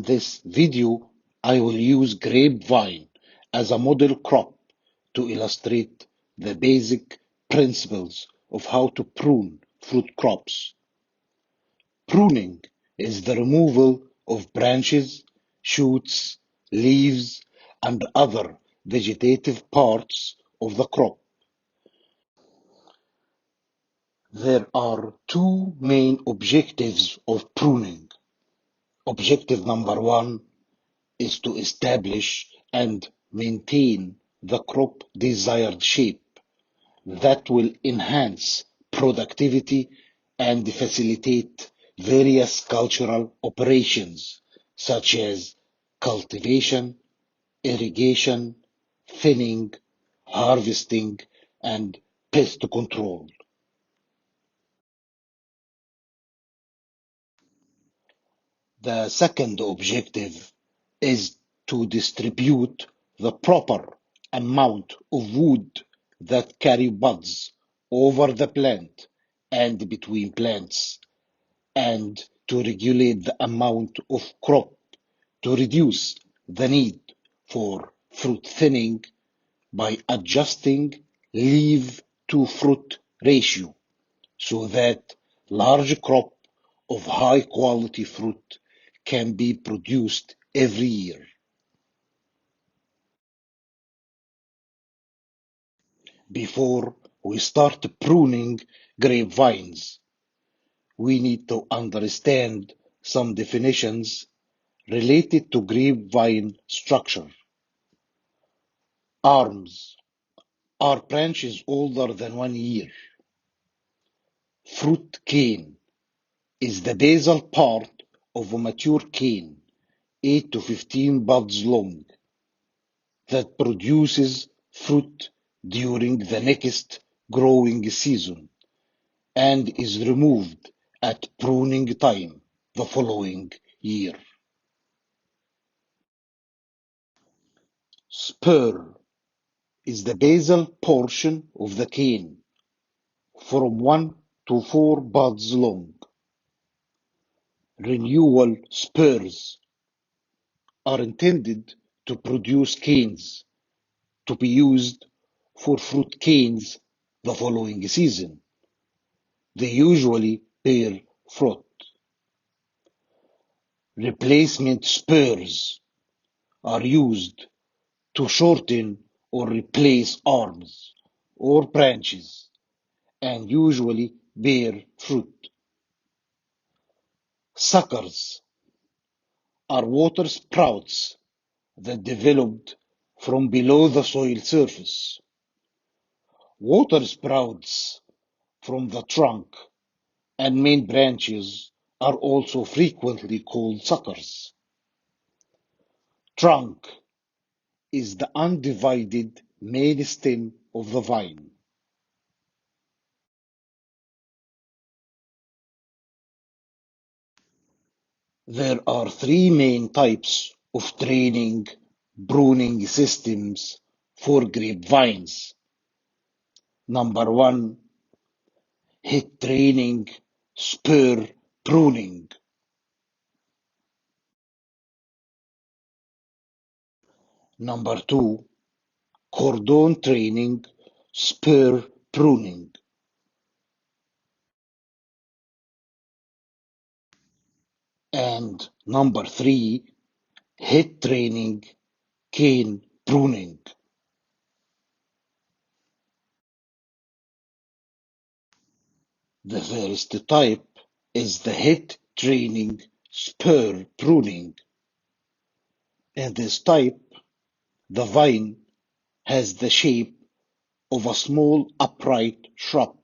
this video, I will use grapevine as a model crop to illustrate the basic principles of how to prune fruit crops. Pruning is the removal of branches, shoots, leaves, and other vegetative parts of the crop. There are two main objectives of pruning. Objective number one is to establish and maintain the crop desired shape that will enhance productivity and facilitate various cultural operations such as cultivation, irrigation, thinning, harvesting, and pest control. The second objective is to distribute the proper amount of wood that carry buds over the plant and between plants, and to regulate the amount of crop to reduce the need for fruit thinning by adjusting leaf to fruit ratio so that large crop of high quality fruit can be produced every year. Before we start pruning grapevines, we need to understand some definitions related to grapevine structure. Arms are branches older than 1 year. Fruit cane is the basal part of a mature cane, 8 to 15 buds long, that produces fruit during the next growing season and is removed at pruning time the following year. Spur is the basal portion of the cane, from 1 to 4 buds long. Renewal spurs are intended to produce canes to be used for fruit canes the following season. They usually bear fruit. Replacement spurs are used to shorten or replace arms or branches and usually bear fruit. Suckers are water sprouts that developed from below the soil surface. Water sprouts from the trunk and main branches are also frequently called suckers. Trunk is the undivided main stem of the vine. There are three main types of training pruning systems for grapevines. Number one, head training, spur pruning. Number two, cordon training, spur pruning. And number three, head training, cane pruning. The first type is the head training spur pruning. In this type, the vine has the shape of a small upright shrub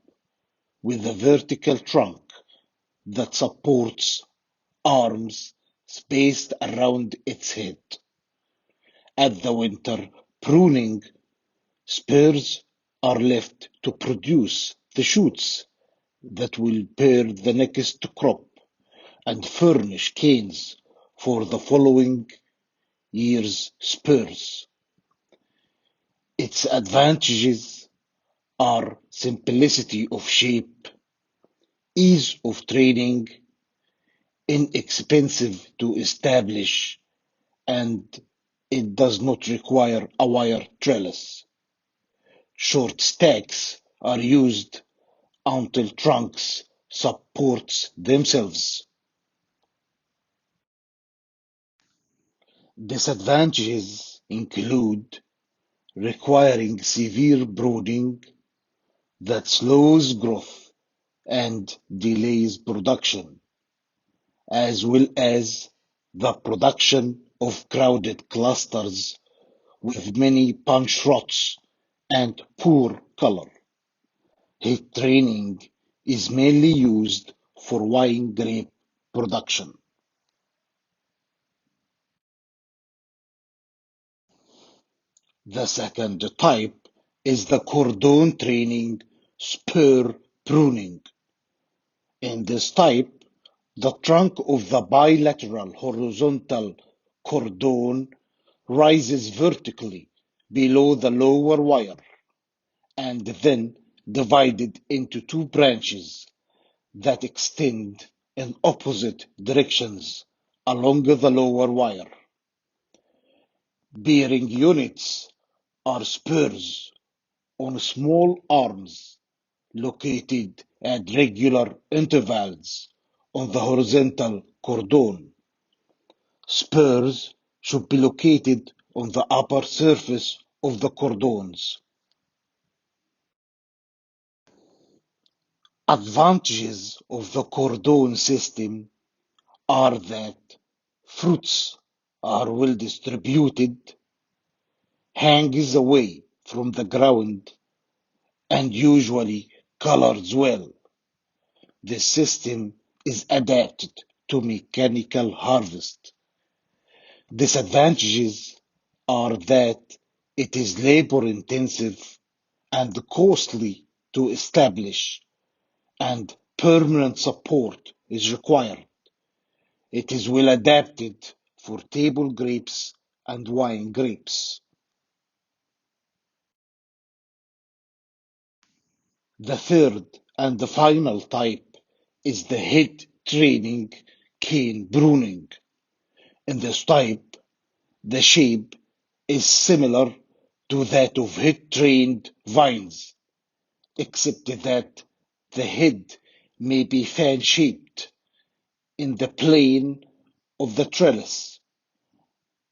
with a vertical trunk that supports arms spaced around its head. At the winter pruning, spurs are left to produce the shoots that will bear the next crop and furnish canes for the following year's spurs. Its advantages are simplicity of shape, ease of training, inexpensive to establish, and it does not require a wire trellis. Short stacks are used until trunks support themselves. Disadvantages include requiring severe pruning that slows growth and delays production, as well as the production of crowded clusters with many punch rods and poor color. Heat training is mainly used for wine grape production. The second type is the cordon training spur pruning. In this type, the trunk of the bilateral horizontal cordon rises vertically below the lower wire and then divided into two branches that extend in opposite directions along the lower wire. Bearing units are spurs on small arms located at regular intervals on the horizontal cordon. Spurs should be located on the upper surface of the cordons. Advantages of the cordon system are that fruits are well distributed, hangs away from the ground, and usually colors well. This system is adapted to mechanical harvest. Disadvantages are that it is labor intensive and costly to establish, and permanent support is required. It is well adapted for table grapes and wine grapes. The third and the final type is the head training cane pruning. In this type, the shape is similar to that of head trained vines, except that the head may be fan shaped in the plane of the trellis.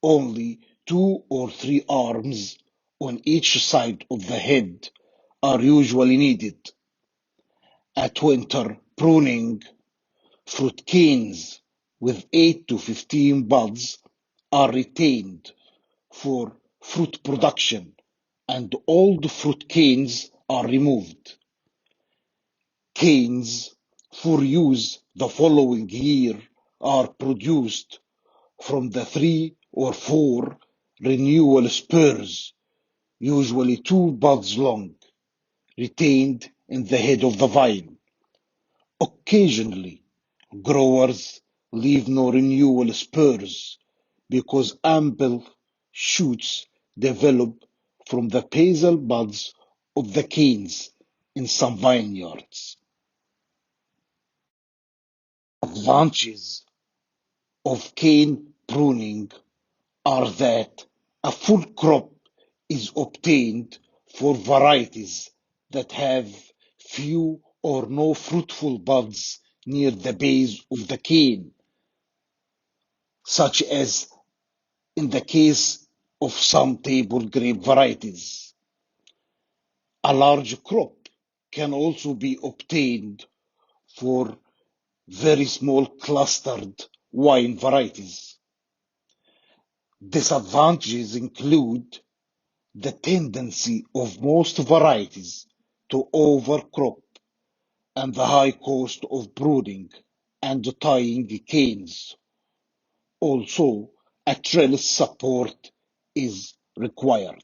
Only two or three arms on each side of the head are usually needed. At winter pruning, fruit canes with 8 to 15 buds are retained for fruit production, and old fruit canes are removed. Canes for use the following year are produced from the 3 or 4 renewal spurs, usually 2 buds long, retained in the head of the vine. Occasionally, growers leave no renewal spurs because ample shoots develop from the basal buds of the canes in some vineyards. Advantages of cane pruning are that a full crop is obtained for varieties that have few or no fruitful buds near the base of the cane, such as in the case of some table grape varieties. A large crop can also be obtained for very small clustered wine varieties. Disadvantages include the tendency of most varieties to overcrop and the high cost of pruning and tying canes. Also, a trellis support is required.